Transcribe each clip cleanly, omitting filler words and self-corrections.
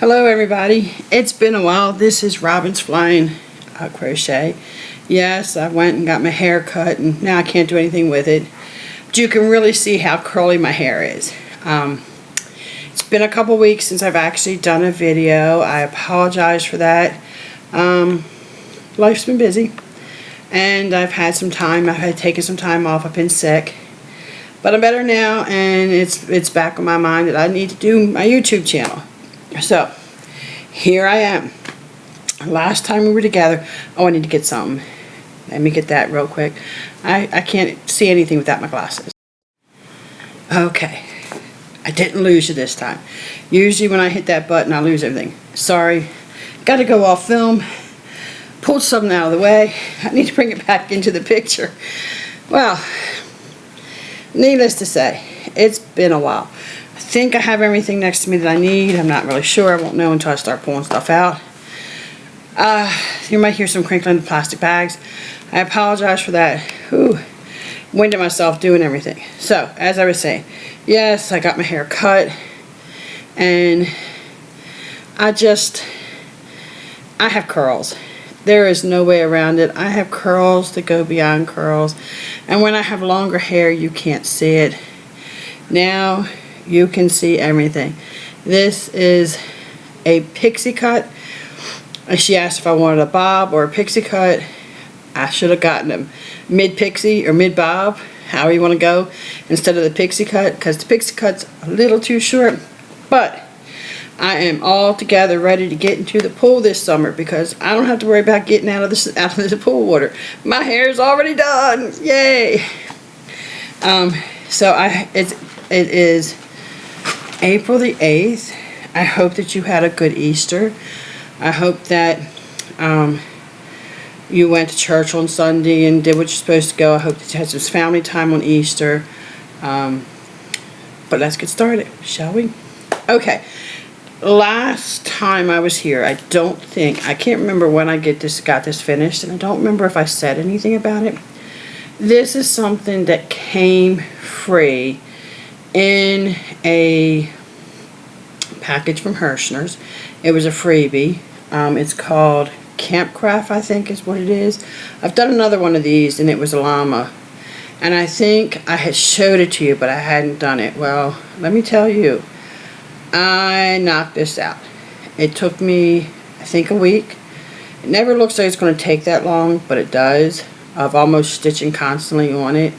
Hello everybody, it's been a while. This is Robin's Flying Crochet. Yes, I went and got my hair cut and now I can't do anything with it. But you can really see how curly my hair is. It's been a couple weeks since I've actually done a video. I apologize for that. Life's been busy and I've had some time. I've had taken some time off. I've been sick. But I'm better now and it's back on my mind that I need to do my YouTube channel. So, here I am. Last time we were together, I need to get something. Let me get that real quick. I can't see anything without my glasses. Okay. I didn't lose you this time. Usually when I hit that button, I lose everything. Sorry. Got to go off film. Pulled something out of the way. I need to bring it back into the picture. Well, needless to say, it's been a while. I think I have everything next to me that I need. I'm not really sure. I won't know until I start pulling stuff out. You might hear some crinkling in plastic bags. I apologize for that. Whew. Winded myself doing everything. So, as I was saying, yes, I got my hair cut. And I have curls. There is no way around it. I have curls that go beyond curls. And when I have longer hair, you can't see it. Now, you can see everything. This is a pixie cut. She asked if I wanted a bob or a pixie cut. I should have gotten them mid-pixie or mid-bob, however you want to go, instead of the pixie cut, because the pixie cut's a little too short. But I am all together ready to get into the pool this summer because I don't have to worry about getting out of the pool water. My hair is already done. Yay! So it is April the 8th. I hope that you had a good Easter. I hope that you went to church on Sunday and did what you're supposed to go. I hope that you had some family time on Easter. But let's get started, shall we? Okay. Last time I was here, I can't remember when I got this finished, and I don't remember if I said anything about it. This is something that came free in a package from Hirschner's. It was a freebie. It's called Campcraft, I think is what it is. I've done another one of these and it was a llama. And I think I had showed it to you, but I hadn't done it. Well, let me tell you, I knocked this out. It took me, I think, a week. It never looks like it's going to take that long, but it does. I've almost stitching constantly on it.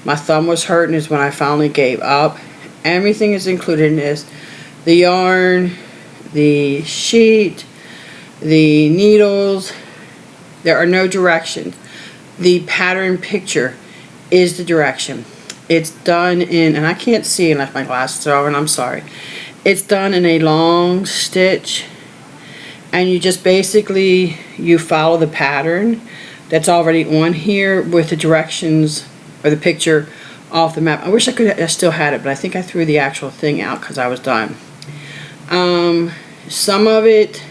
My thumb was hurting is when I finally gave up. Everything is included in this. The yarn, the sheet, the needles. There are no directions. The pattern picture is the direction. It's done in, and I can't see unless my glasses are on, I'm sorry. It's done in a long stitch, and you just basically, you follow the pattern that's already on here with the directions or the picture off the map. I wish I still had it, but I think I threw the actual thing out because I was done. Some of it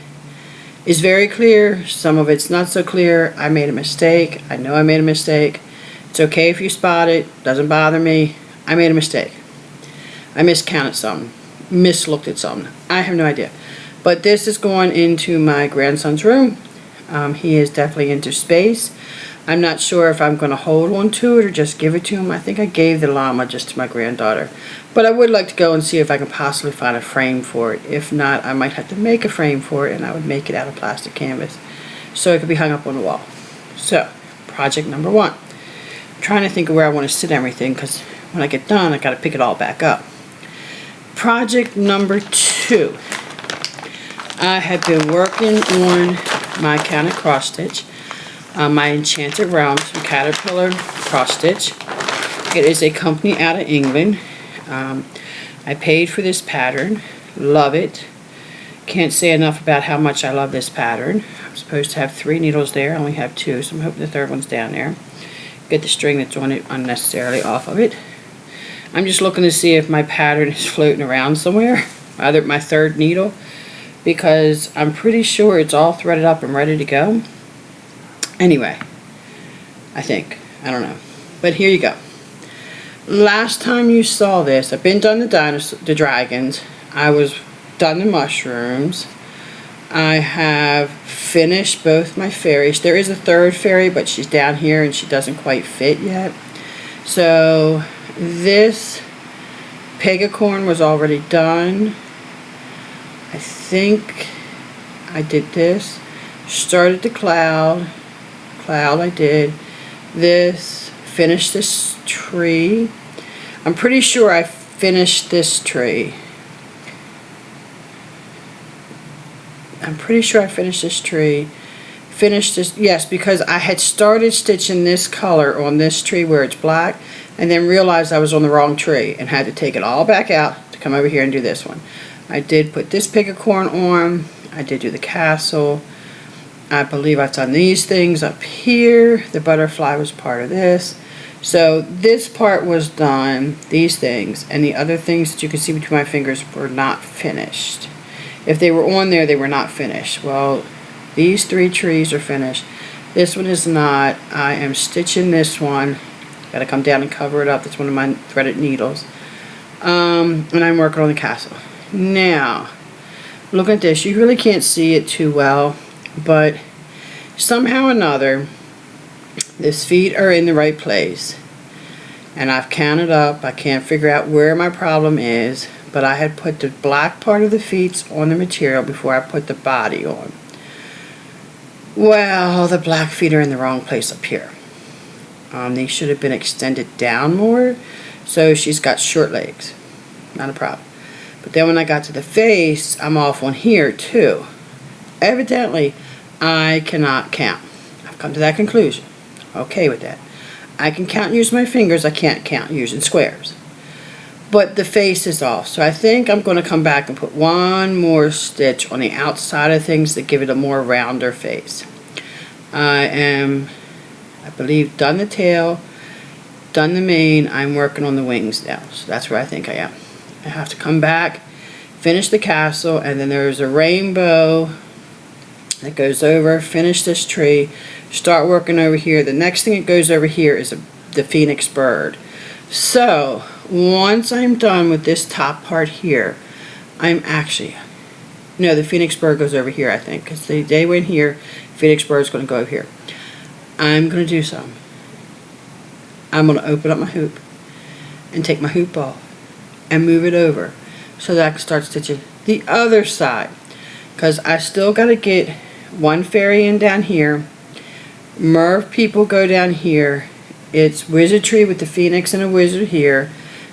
is very clear, some of it's not so clear. I made a mistake. I know I made a mistake. It's okay if you spot it. Doesn't bother me. I made a mistake. I miscounted something. Mislooked at something. I have no idea. But this is going into my grandson's room. He is definitely into space. I'm not sure if I'm going to hold on to it or just give it to him. I think I gave the llama just to my granddaughter. But I would like to go and see if I can possibly find a frame for it. If not, I might have to make a frame for it, and I would make it out of plastic canvas so it could be hung up on the wall. So, project number 1. I'm trying to think of where I want to sit everything because when I get done, I got to pick it all back up. Project number 2. I have been working on my counted cross stitch. My Enchanted Realms from Caterpillar cross stitch. It is a company out of England. I paid for this pattern. Love it. Can't say enough about how much I love this pattern. I'm supposed to have 3 needles there. I only have 2, so I'm hoping the third one's down there. Get the string that's on it unnecessarily off of it. I'm just looking to see if my pattern is floating around somewhere. Either my third needle, because I'm pretty sure it's all threaded up and ready to go. Anyway, I think. I don't know. But here you go. Last time you saw this, I've been done the dragons. I was done the mushrooms. I have finished both my fairies. There is a third fairy, but she's down here and she doesn't quite fit yet. So this pegacorn was already done. I think I did this. Started the cloud. I did this. Finished this tree. I'm pretty sure I finished this tree. Finished this, yes, because I had started stitching this color on this tree where it's black, and then realized I was on the wrong tree and had to take it all back out to come over here and do this one. I did put this pegacorn on. I did do the castle. I believe I've done these things up here. The butterfly was part of this. So this part was done, these things, and the other things that you can see between my fingers were not finished. If they were on there, they were not finished. Well, these 3 trees are finished. This one is not. I am stitching this one. Got to come down and cover it up. That's one of my threaded needles. And I'm working on the castle. Now, look at this. You really can't see it too well, but somehow or another, these feet are in the right place. And I've counted up. I can't figure out where my problem is, but I had put the black part of the feet on the material before I put the body on. Well, the black feet are in the wrong place up here. They should have been extended down more, so she's got short legs. Not a problem. But then when I got to the face, I'm off on here too. Evidently, I cannot count. I've come to that conclusion. Okay with that. I can count and use my fingers. I can't count using squares. But the face is off. So I think I'm going to come back and put one more stitch on the outside of things to give it a more rounder face. I believe, done the tail, done the mane. I'm working on the wings now. So that's where I think I am. I have to come back, finish the castle, and then there's a rainbow that goes over, finish this tree, start working over here. The next thing that goes over here is the phoenix bird. So once I'm done with this top part here, no, the phoenix bird goes over here, I think, because they went here. Phoenix bird's going to go over here. I'm going to do something. I'm going to open up my hoop and take my hoop off and move it over so that I can start stitching the other side, because I still got to get one fairy in down here. Merv people go down here. It's wizardry with the phoenix and a wizard here,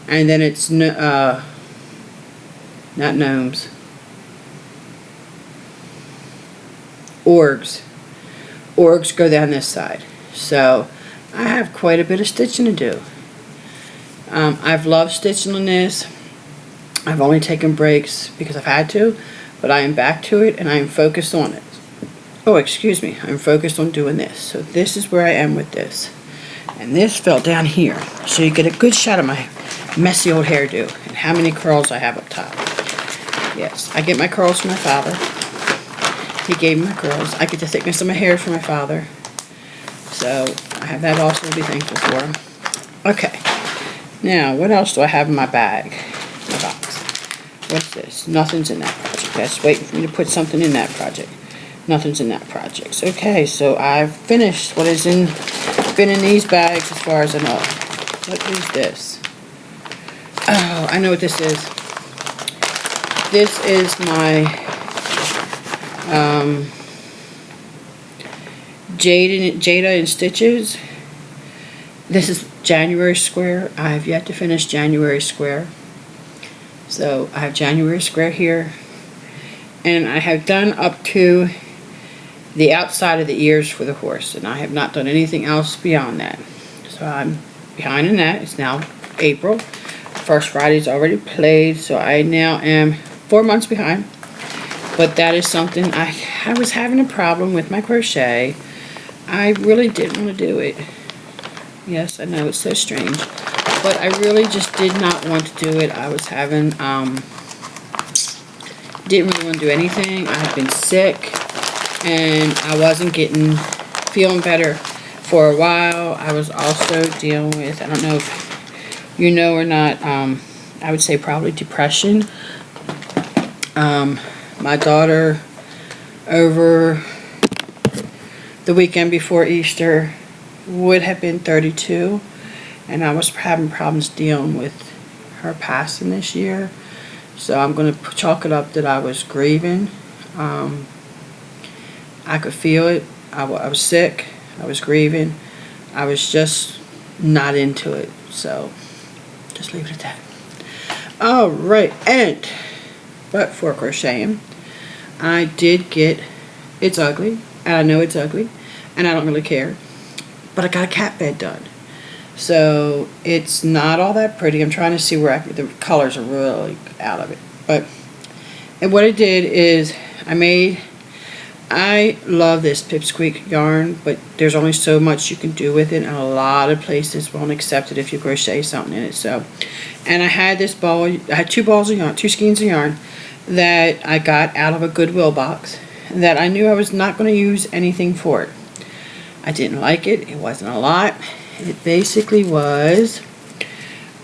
and then it's not gnomes, orgs go down this side. So I have quite a bit of stitching to do. I've loved stitching on this. I've only taken breaks because I've had to, but I am back to it and I am focused on it. Oh, excuse me, I'm focused on doing this. So this is where I am with this. And this fell down here, so you get a good shot of my messy old hairdo and how many curls I have up top. Yes, I get my curls from my father. He gave me my curls. I get the thickness of my hair from my father. So I have that also to be thankful for. Okay, now what else do I have in my bag? My box. What's this? Nothing's in that project. That's waiting for me to put something in that project. Nothing's in that project. Okay, so I've finished what is been in these bags as far as I know. What is this? Oh, I know what this is. This is my Jayda In Stitches. This is January square. I have yet to finish January square. So I have January square here. And I have done up to the outside of the ears for the horse. And I have not done anything else beyond that. So I'm behind in that. It's now April. First Friday's already played. So I now am 4 months behind. But that is something, I was having a problem with my crochet. I really didn't want to do it. Yes, I know, it's so strange. But I really just did not want to do it. I was having, didn't really want to do anything. I had been sick, and I wasn't feeling better for a while. I was also dealing with, I don't know if you know or not, I would say probably depression. My daughter, over the weekend before Easter, would have been 32, and I was having problems dealing with her passing this year. So I'm going to chalk it up that I was grieving. I could feel it. I was sick. I was grieving. I was just not into it. So just leave it at that. Alright, but for crocheting, I did get, it's ugly, and I know it's ugly, and I don't really care, but I got a cat bed done. So it's not all that pretty. I'm trying to see where the colors are really out of it. And what I did is I love this pipsqueak yarn, but there's only so much you can do with it, and a lot of places won't accept it if you crochet something in it. So, and I had this ball, I had 2 balls of yarn, 2 skeins of yarn that I got out of a Goodwill box that I knew I was not going to use anything for it. I didn't like it. It wasn't a lot. It basically was,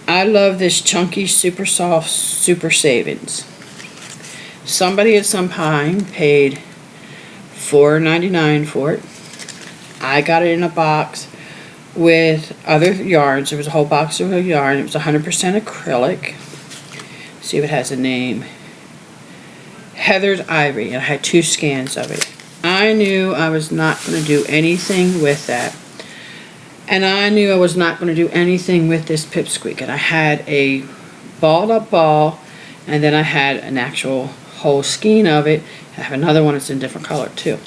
I love this chunky, super soft, super savings. Somebody at some time paid $4.99 for it. I got it in a box with other yarns. There was a whole box of yarn. It was 100% acrylic. See if it has a name. Heather's Ivory. And I had 2 scans of it. I knew I was not going to do anything with that. And I knew I was not going to do anything with this pipsqueak. And I had a balled up ball, and then I had an actual whole skein of it. I have another one that's in a different color too.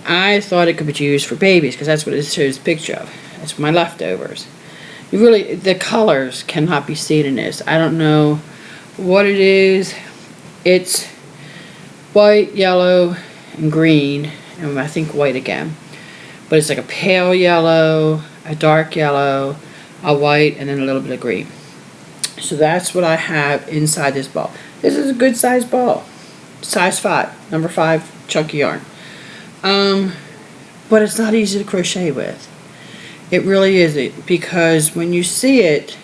I thought it could be used for babies because that's what it shows a picture of. That's my leftovers. The colors cannot be seen in this. I don't know what it is. It's white, yellow, and green, and I think white again. But it's like a pale yellow, a dark yellow, a white, and then a little bit of green. So that's what I have inside this ball. This is a good size ball. Size 5, number 5 chunky yarn. But it's not easy to crochet with. It really isn't, because when you see it,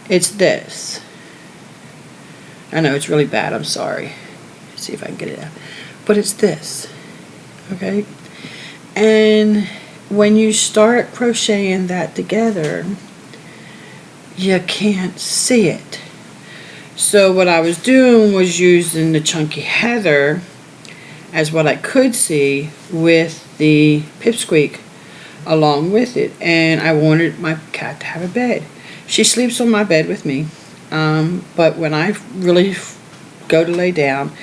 it's this. I know it's really bad, I'm sorry. Let's see if I can get it out. But it's this. Okay? And when you start crocheting that together, you can't see it. So what I was doing was using the chunky heather as what I could see with the pipsqueak along with it. And I wanted my cat to have a bed. She sleeps on my bed with me. But when I really go to lay down,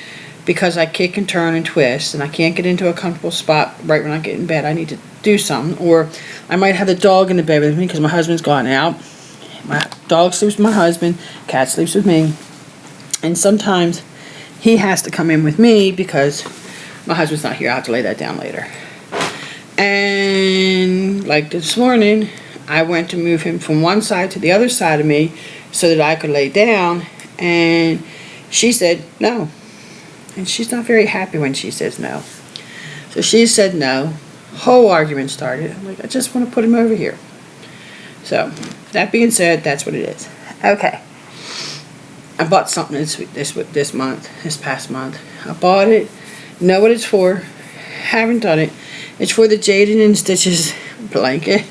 because I kick and turn and twist, and I can't get into a comfortable spot right when I get in bed, I need to do something. Or I might have the dog in the bed with me because my husband's gone out. My dog sleeps with my husband, cat sleeps with me. And sometimes he has to come in with me because my husband's not here. I'll have to lay that down later. And like this morning, I went to move him from one side to the other side of me so that I could lay down, and she said no. And she's not very happy when she says no. So she said no. Whole argument started. I'm like, I just want to put him over here. So, that being said, that's what it is. Okay. I bought something this past month. I bought it. Know what it's for. Haven't done it. It's for the Jayda In Stitches blanket.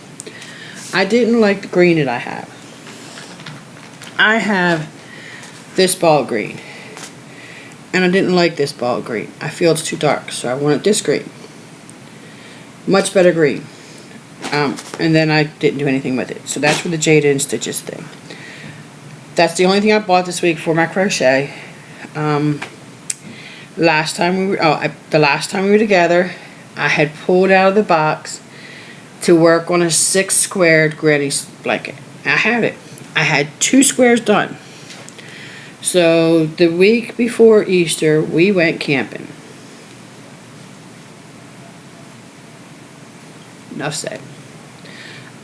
I didn't like the green that I have. I have this ball green. And I didn't like this ball green. I feel it's too dark, so I wanted this green. Much better green. And then I didn't do anything with it. So that's for the Jayda In Stitches thing. That's the only thing I bought this week for my crochet. The last time we were together, I had pulled out of the box to work on a 6 squared granny's blanket. I had it. I had 2 squares done. So the week before Easter, we went camping. Enough said.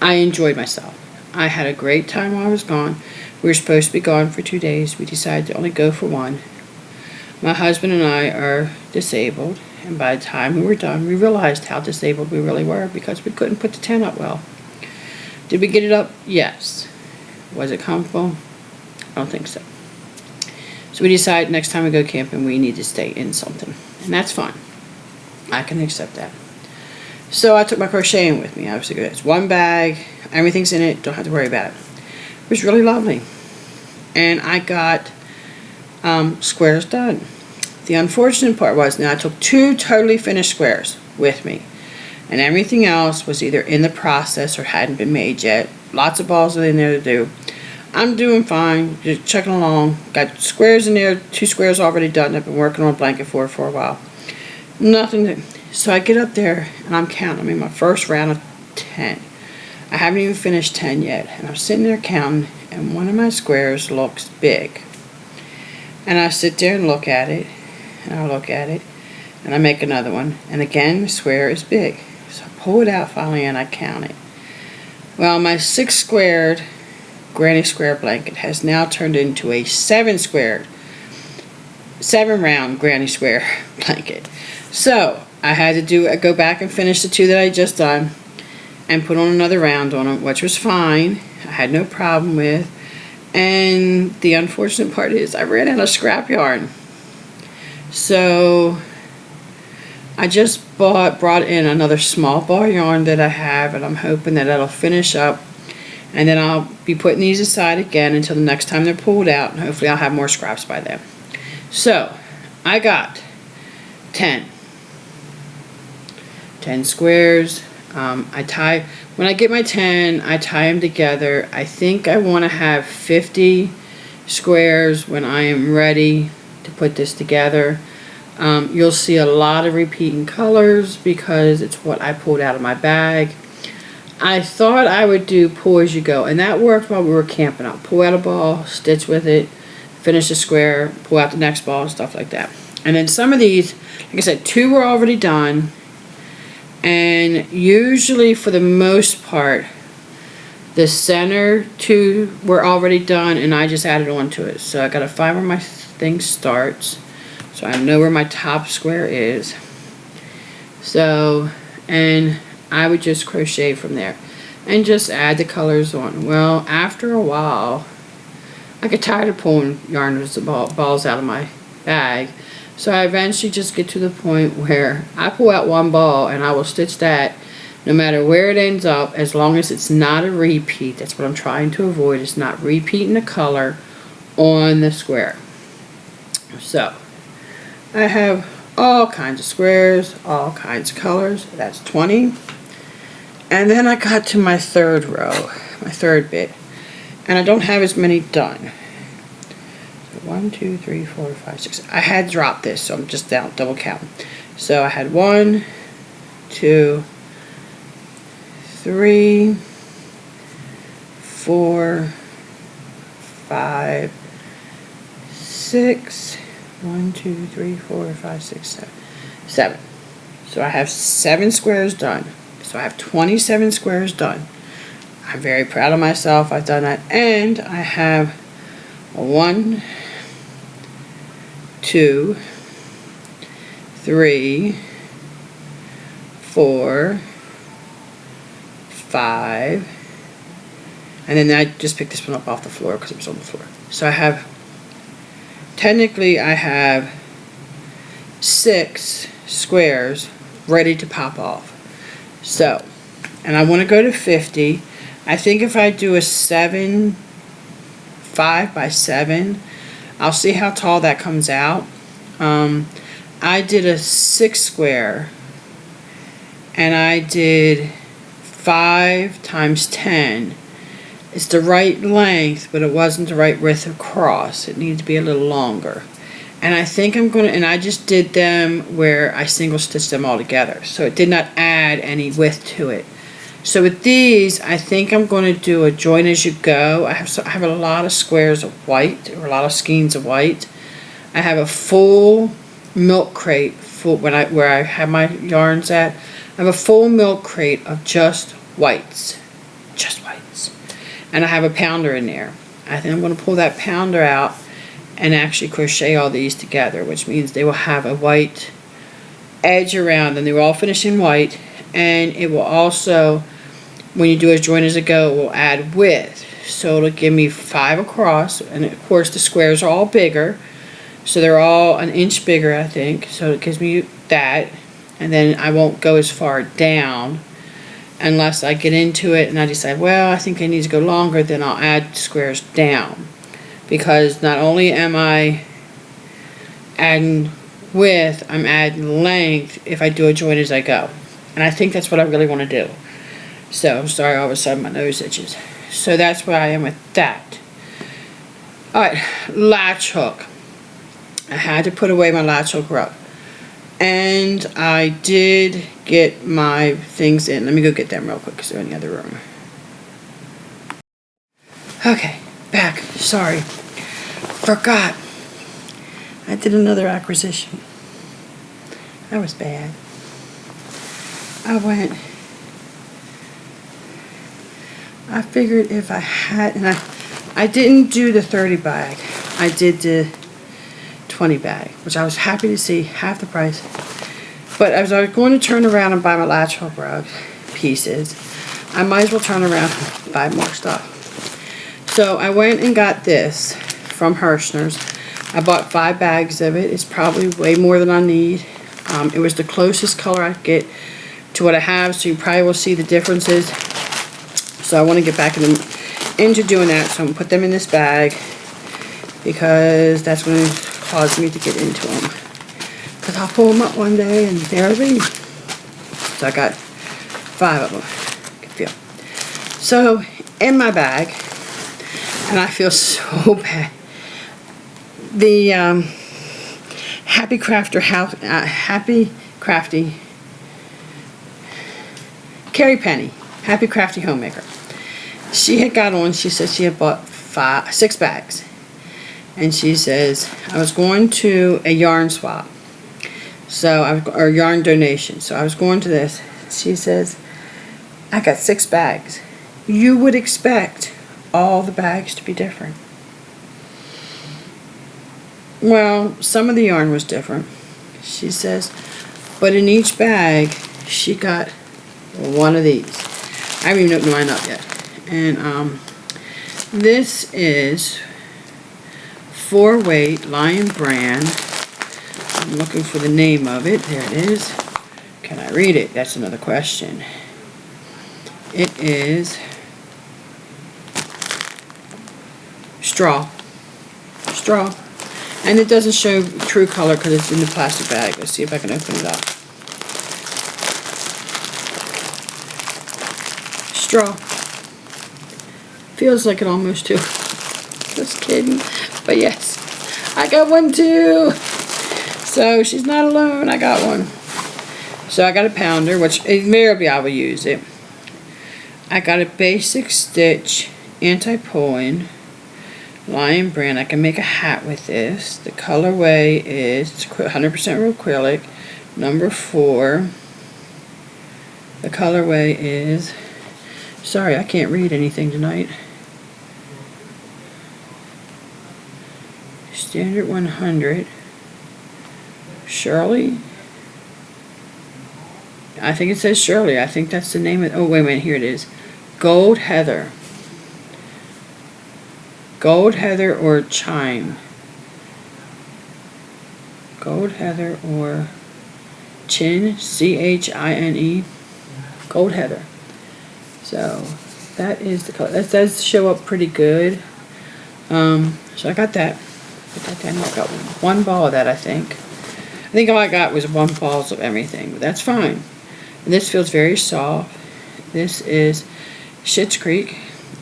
I enjoyed myself. I had a great time while I was gone. We were supposed to be gone for 2 days. We decided to only go for 1. My husband and I are disabled, and by the time we were done, we realized how disabled we really were because we couldn't put the tent up well. Did we get it up? Yes. Was it comfortable? I don't think so. So we decided next time we go camping, we need to stay in something. And that's fine. I can accept that. So I took my crocheting with me. Obviously, it's one bag. Everything's in it. Don't have to worry about it. It was really lovely. And I got squares done. The unfortunate part was, now I took 2 totally finished squares with me. And everything else was either in the process or hadn't been made yet. Lots of balls in there to do. I'm doing fine, just chugging along. Got squares in there, 2 squares already done. I've been working on a blanket for a while. Nothing to, so I get up there and I'm counting. I'm in my first round of 10. I haven't even finished 10 yet. And I'm sitting there counting, and one of my squares looks big. And I sit there and look at it, and I look at it, and I make another one. And again, the square is big. So I pull it out finally and I count it. Well, my 6 squared granny square blanket has now turned into a 7 round granny square blanket. So I had to go back and finish the 2 that I just done and put on another round on them, which was fine. I had no problem with. And the unfortunate part is I ran out of scrap yarn. So I just brought in another small bar yarn that I have, and I'm hoping that that'll finish up. And then I'll be putting these aside again until the next time they're pulled out, and hopefully I'll have more scraps by then. So I got 10 squares. When I get my 10, I tie them together. I think I want to have 50 squares when I am ready to put this together. You'll see a lot of repeating colors because it's what I pulled out of my bag. I thought I would do pull as you go, and that worked while we were camping. I'll pull out a ball, stitch with it, finish a square, pull out the next ball, stuff like that. And then some of these, like I said, 2 were already done. And usually, for the most part, the center 2 were already done, and I just added on to it. So I gotta find where my thing starts, so I know where my top square is. So, and I would just crochet from there, and just add the colors on. Well, after a while, I get tired of pulling balls out of my bag. So I eventually just get to the point where I pull out one ball and I will stitch that no matter where it ends up, as long as it's not a repeat. That's what I'm trying to avoid. It's not repeating the color on the square. So I have all kinds of squares, all kinds of colors. That's 20. And then I got to my 3rd row, my 3rd bit. And I don't have as many done. 1, 2, 3, 4, 5, 6. I had dropped this, so I'm just down, double count. So I had 1, 2, 3, 4, 5, 6. 1, 2, 3, 4, 5, 6, 7. 7. So I have 7 squares done. So I have 27 squares done. I'm very proud of myself. I've done that. And I have a 1, 2, 3, 4, 5, and then I just picked this one up off the floor because it was on the floor. So I have, technically I have 6 squares ready to pop off. So, and I want to go to 50. I think if I do a 5 by 7, I'll see how tall that comes out. I did a 6 square, and I did 5 times 10. It's the right length, but it wasn't the right width across. It needed to be a little longer. And I think I'm going to, and I just did them where I single stitched them all together. So it did not add any width to it. So with these, I think I'm going to do a join as you go. I have a lot of squares of white, or a lot of skeins of white. I have a full milk crate, where I have my yarns at. I have a full milk crate of just whites. Just whites. And I have a pounder in there. I think I'm going to pull that pounder out and actually crochet all these together, which means they will have a white edge around them. They will all finish in white, and it will also, when you do a join as a go, it will add width. So it'll give me 5 across, and of course the squares are all bigger, So they're all an inch bigger, I think. So it gives me that. And then I won't go as far down unless I get into it and I decide, well, I think I need to go longer, then I'll add squares down. Because not only am I adding width, I'm adding length if I do a join as I go. And I think that's what I really want to do. So, sorry, all of a sudden my nose itches. So that's where I am with that. Alright, latch hook. I had to put away my latch hook rug. And I did get my things in. Let me go get them real quick because they're in the other room. Okay, back. Sorry. Forgot. I did another acquisition. That was bad. I figured if I had, and I didn't do the 30 bag. I did the 20 bag, which I was happy to see, half the price. But as I was going to turn around and buy my latch hook rug pieces, I might as well turn around and buy more stuff. So I went and got this from Hirschner's. I bought 5 bags of it. It's probably way more than I need. It was the closest color I could get to what I have, so you probably will see the differences. So I want to get back into doing that, so I'm going to put them in this bag because that's going to cause me to get into them. Because I'll pull them up one day and there they be. So I got 5 of them. I can feel. So in my bag, and I feel so bad. The Happy Crafty Carrie Penny, Happy Crafty Homemaker. She had got on, she said she had bought 6 bags. And she says, I was going to a yarn swap. Or yarn donation. So I was going to this. She says, I got 6 bags. You would expect all the bags to be different. Well, some of the yarn was different. She says, but in each bag, she got one of these. I haven't even opened mine up yet. And this is 4-weight Lion brand. I'm looking for the name of it. There it is. Can I read it? That's another question. It is straw. And it doesn't show true color because it's in the plastic bag. Let's see if I can open it up. Straw. Feels like it almost too. Just kidding. But yes, I got one too. So she's not alone. I got one. So I got a pounder, which invariably I will use it. I got a basic stitch anti-pulling Lion brand. I can make a hat with this. The colorway is 100% acrylic, number 4. The colorway is, sorry, I can't read anything tonight. Standard 100. Shirley. I think it says Shirley. I think that's the name of, oh wait a minute, here it is. Gold Heather. Gold Heather or Chime. Gold Heather or Chin, C-H-I-N-E. Gold Heather. So that is the color. That does show up pretty good. So I got that. Put that down. I got one ball of that, I think. I think all I got was 1 ball of everything, but that's fine. And this feels very soft. This is Schitt's Creek.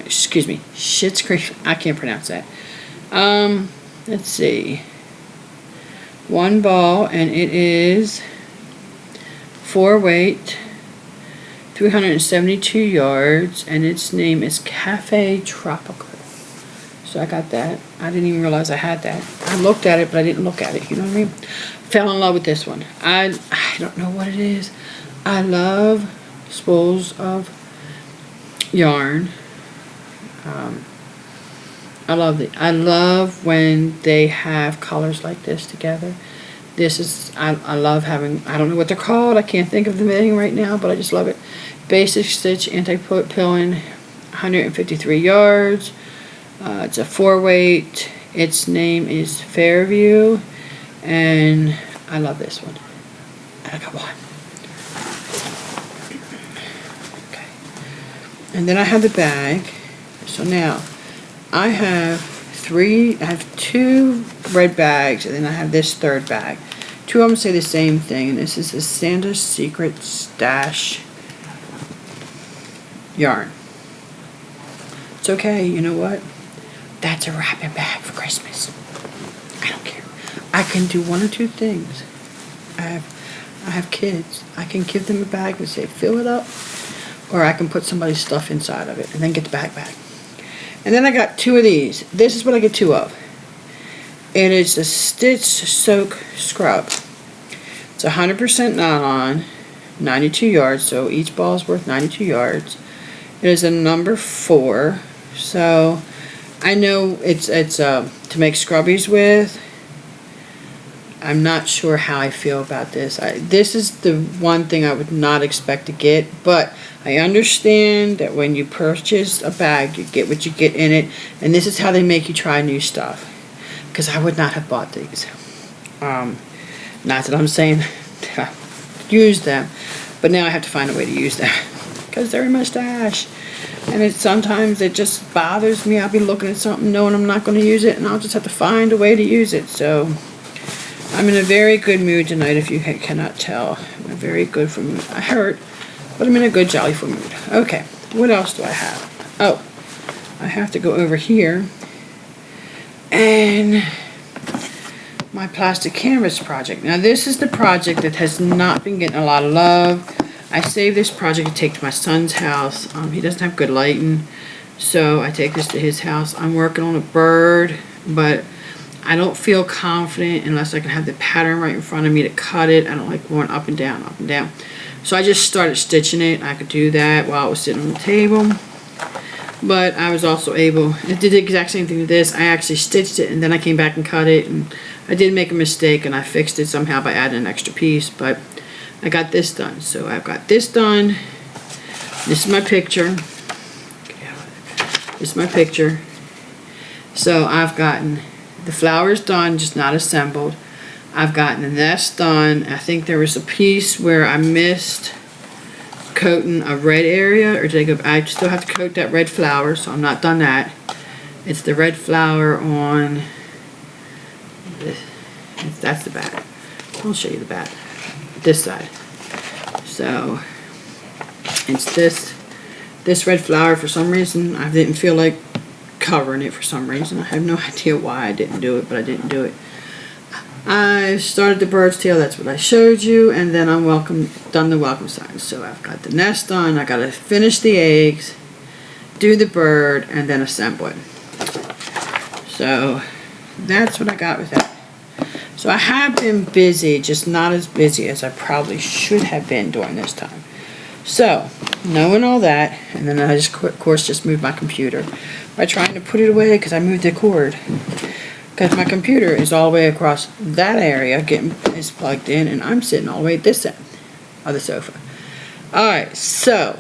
Excuse me, Schitt's Creek. I can't pronounce that. Let's see. 1 ball, and it is 4-weight, 372 yards, and its name is Cafe Tropical. So I got that. I didn't even realize I had that. I looked at it, but I didn't look at it. You know what I mean? Fell in love with this one. I don't know what it is. I love spools of yarn. I love when they have colors like this together. This is, I love having, I don't know what they're called. I can't think of the name right now, but I just love it. Basic stitch, anti-pilling, 153 yards. It's a 4-weight. Its name is Fairview, and I love this one. I got one. Okay. And then I have the bag. So now I have two red bags, and then I have this third bag. Two of them say the same thing, and this is the Santa's Secret Stash yarn. It's okay, you know what? That's a wrapping bag for Christmas. I don't care. I can do one or two things. I have kids. I can give them a bag and say, fill it up, or I can put somebody's stuff inside of it and then get the bag back. And then I got two of these. This is what I get two of. It is the Stitch Soak Scrub. It's 100% nylon, 92 yards, so each ball is worth 92 yards. It is a number 4, so I know it's to make scrubbies with. I'm not sure how I feel about this. This is the one thing I would not expect to get, but I understand that when you purchase a bag, you get what you get in it, and this is how they make you try new stuff. Because I would not have bought these. Not that I'm saying use them, but now I have to find a way to use them because they're in my stash. And sometimes it just bothers me. I'll be looking at something knowing I'm not going to use it, and I'll just have to find a way to use it. So I'm in a very good mood tonight, if you cannot tell. I'm in a very good mood. I hurt, but I'm in a good jollyful mood. Okay, what else do I have? Oh, I have to go over here. And my plastic canvas project. Now this is the project that has not been getting a lot of love. I saved this project to take to my son's house. He doesn't have good lighting, so I take this to his house. I'm working on a bird, but I don't feel confident unless I can have the pattern right in front of me to cut it. I don't like going up and down, up and down. So I just started stitching it. I could do that while I was sitting on the table. But I was also able, it did the exact same thing to this. I actually stitched it and then I came back and cut it, and I did make a mistake and I fixed it somehow by adding an extra piece, but I got this done. So I've got this done. This is my picture. This is my picture. So I've gotten the flowers done, just not assembled. I've gotten the nest done. I think there was a piece where I missed coating a red area, or did I go? I still have to coat that red flower, so I'm not done that. It's the red flower on this. That's the back. I'll show you the back. This side. So it's this red flower. For some reason, I didn't feel like covering it. For some reason, I have no idea why I didn't do it, but I didn't do it. I started the bird's tail, that's what I showed you, and then I'm done the welcome sign. So I've got the nest done, I gotta finish the eggs, do the bird, and then assemble it. So that's what I got with that. So I have been busy, just not as busy as I probably should have been during this time. So, knowing all that, and then I just, of course, just moved my computer by trying to put it away because I moved the cord. Because my computer is all the way across that area, is plugged in, and I'm sitting all the way at this end of the sofa. Alright, so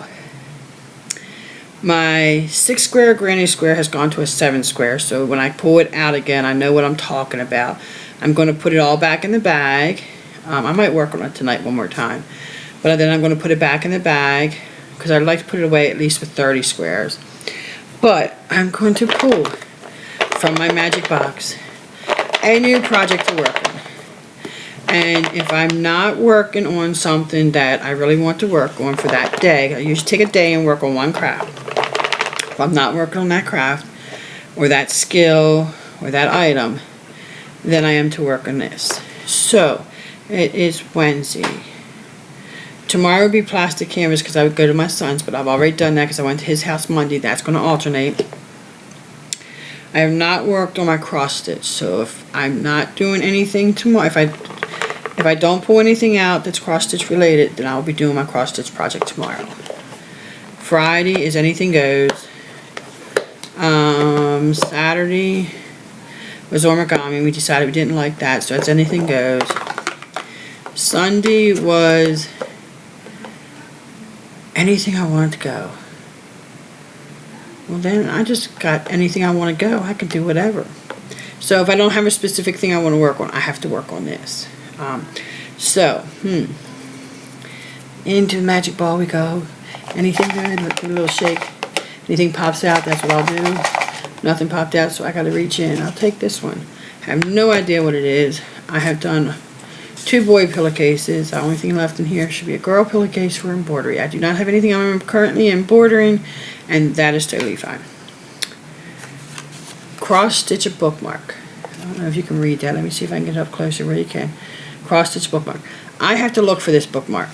my 6 square granny square has gone to a 7 square, so when I pull it out again, I know what I'm talking about. I'm going to put it all back in the bag. I might work on it tonight one more time, but then I'm going to put it back in the bag because I'd like to put it away at least with 30 squares. But I'm going to pull from my magic box a new project to work on. And if I'm not working on something that I really want to work on for that day, I usually take a day and work on one craft. If I'm not working on that craft or that skill or that item, then I am to work on this. So it is Wednesday. Tomorrow would be plastic canvas because I would go to my son's, but I've already done that because I went to his house Monday. That's going to alternate. I have not worked on my cross stitch, so if I'm not doing anything tomorrow, if I don't pull anything out that's cross stitch related, then I'll be doing my cross stitch project tomorrow. Friday is anything goes. Saturday was origami. We decided we didn't like that, so it's anything goes. Sunday was anything I wanted to go. Well, then I just got anything I want to go. I can do whatever. So if I don't have a specific thing I want to work on, I have to work on this. Into the magic ball we go. Anything good? Look, give it a little shake. Anything pops out, that's what I'll do. Nothing popped out, so I gotta reach in. I'll take this one. I have no idea what it is. I have done 2 boy pillowcases. The only thing left in here should be a girl pillowcase for embroidery. I do not have anything I'm currently embroidering, and that is totally fine. Cross stitch a bookmark. I don't know if you can read that. Let me see if I can get up closer where you can. Cross stitch bookmark. I have to look for this bookmark.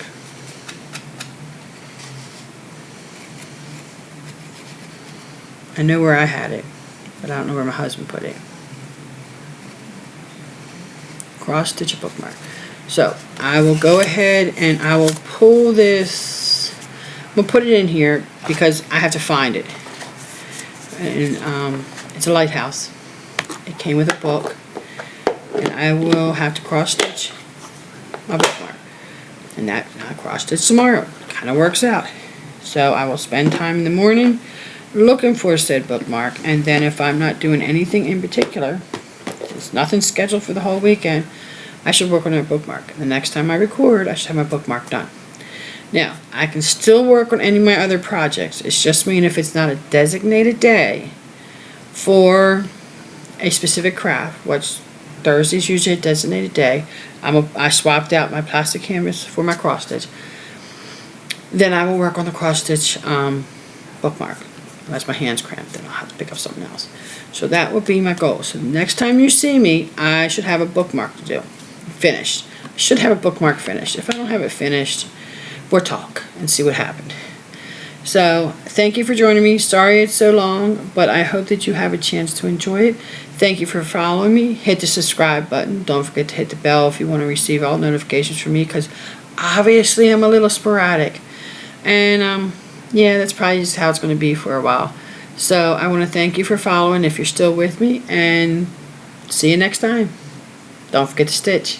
I know where I had it, but I don't know where my husband put it. Cross stitch a bookmark. So I will go ahead and I will pull this. I'm gonna put it in here because I have to find it. And it's a lighthouse. It came with a book, and I will have to cross stitch my bookmark. And that I cross stitch tomorrow. Kind of works out. So I will spend time in the morning looking for said bookmark, and then if I'm not doing anything in particular, there's nothing scheduled for the whole weekend, I should work on a bookmark. The next time I record, I should have my bookmark done. Now, I can still work on any of my other projects. It's just mean if it's not a designated day for a specific craft, which Thursday's usually a designated day. I swapped out my plastic canvas for my cross stitch. Then I will work on the cross stitch bookmark. Unless my hand's cramped, then I'll have to pick up something else. So that would be my goal. So the next time you see me, I should have a bookmark to do. Finished. I should have a bookmark finished. If I don't have it finished, we'll talk and see what happened. So thank you for joining me. Sorry it's so long, but I hope that you have a chance to enjoy it. Thank you for following me. Hit the subscribe button. Don't forget to hit the bell if you want to receive all notifications from me, because obviously I'm a little sporadic. And yeah, that's probably just how it's going to be for a while. So I want to thank you for following if you're still with me, and see you next time. Don't forget to stitch.